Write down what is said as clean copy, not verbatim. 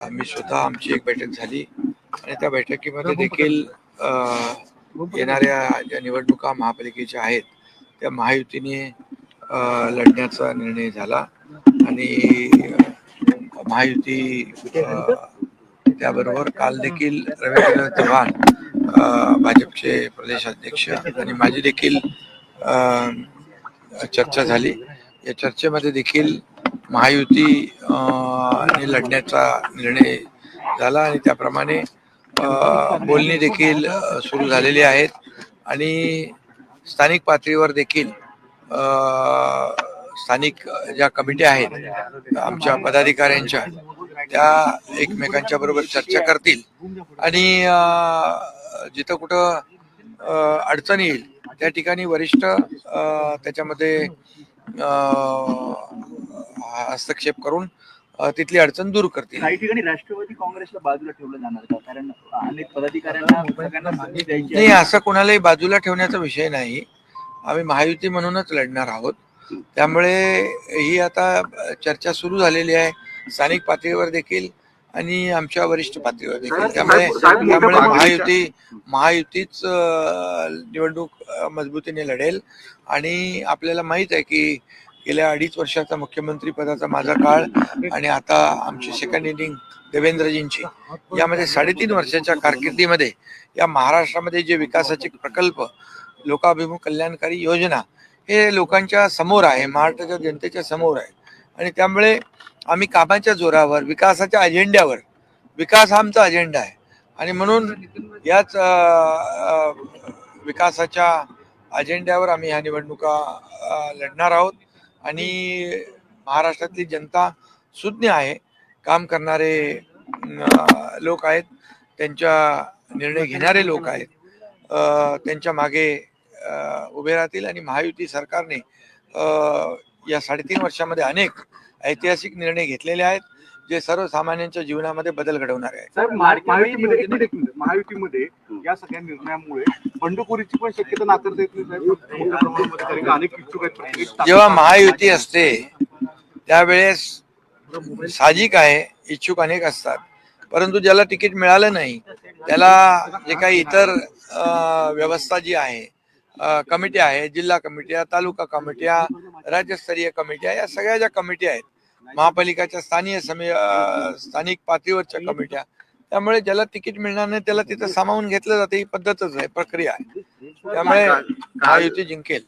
आम्ही स्वतः आमची एक बैठक झाली आणि त्या बैठकीमध्ये देखील येणाऱ्या ज्या निवडणुका महापालिकेच्या आहेत त्या महायुतीने लढण्याचा निर्णय झाला आणि महायुती त्याबरोबर काल देखील रवींद्र चव्हाण भाजपचे प्रदेशाध्यक्ष आणि माझी देखील चर्चा झाली. या चर्चेमध्ये देखील महायुती ने लढण्याचा निर्णय झाला आणि त्याप्रमाणे बोलणी देखील सुरू झालेली आहेत आणि स्थानिक पातळीवर देखील स्थानिक ज्या कमिट्या आहेत आमच्या पदाधिकाऱ्यांच्या त्या एकमेकांच्या बरोबर चर्चा करतील आणि जिथं कुठं अडचण येईल त्या ठिकाणी वरिष्ठ त्याच्यामध्ये हस्तक्षेप करून तिथली अडचण दूर करतील. काही ठिकाणी राष्ट्रवादी काँग्रेसला बाजूला ठेवलं जाणार का? कारण अनेक पदाधिकाऱ्यांना सगळ्यांना संधी द्यायची नाही, असं कोणालाही बाजूला ठेवण्याचा विषय नाही. आम्ही महायुती म्हणूनच लढणार आहोत. त्यामुळे ही आता चर्चा सुरू झालेली आहे स्थानिक पातळीवर देखील आणि आमच्या वरिष्ठ पातळीवर देखील. त्यामुळे महायुतीच निवडणूक मजबूतीने लढेल आणि आपल्याला माहित आहे की गेल्या 2.5 वर्षाचा मुख्यमंत्री पदाचा माझा काळ आणि आता आमची सेकंड इनिंग देवेंद्रजींची यामध्ये 3.5 वर्षाच्या कारकिर्दीमध्ये या महाराष्ट्रामध्ये जे विकासाचे प्रकल्प लोकाभिमुख कल्याणकारी योजना हे लोकांच्या समोर आहे, महाराष्ट्राच्या जनतेच्या समोर आहे आणि त्यामुळे आम्ही कामाच्या जोरावर विकासाच्या अजेंड्यावर, विकास हा आमचा अजेंडा आहे आणि म्हणून याच विकासाच्या अजेंड्यावर आम्ही ह्या निवडणुका लढणार आहोत आणि महाराष्ट्रातली जनता सुज्ञ आहे, काम करणारे लोक आहेत, त्यांच्या निर्णय घेणारे लोक आहेत, त्यांच्या मागे उभे राहतील आणि महायुती सरकारने या 3.5 वर्षामध्ये अनेक ऐतिहासिक निर्णय घेतलेले आहेत जे सर्वसामान्यांच्या जीवनामध्ये बदल घडवणारे आहेत. महायुतीमध्ये या सगळ्या निर्णयामुळे बंडखोरीची पण शक्यता नाकारता येत नाही. जेव्हा महायुती असते त्यावेळेस साहजिक आहे इच्छुक अनेक असतात, परंतु ज्याला तिकीट मिळालं नाही त्याला जे काही इतर व्यवस्था जी आहे, कमिट्या आहेत, जिल्हा कमिट्या, तालुका कमिट्या, राज्यस्तरीय कमिट्या, या सगळ्या ज्या कमिट्या आहेत महापालिकाच्या स्थानिक पातळीवरच्या कमिट्या, त्यामुळे ज्याला तिकीट मिळणार नाही त्याला तिथं सामावून घेतलं जाते. ही पद्धतच आहे, प्रक्रिया आहे. त्यामुळे महायुती जिंकेल.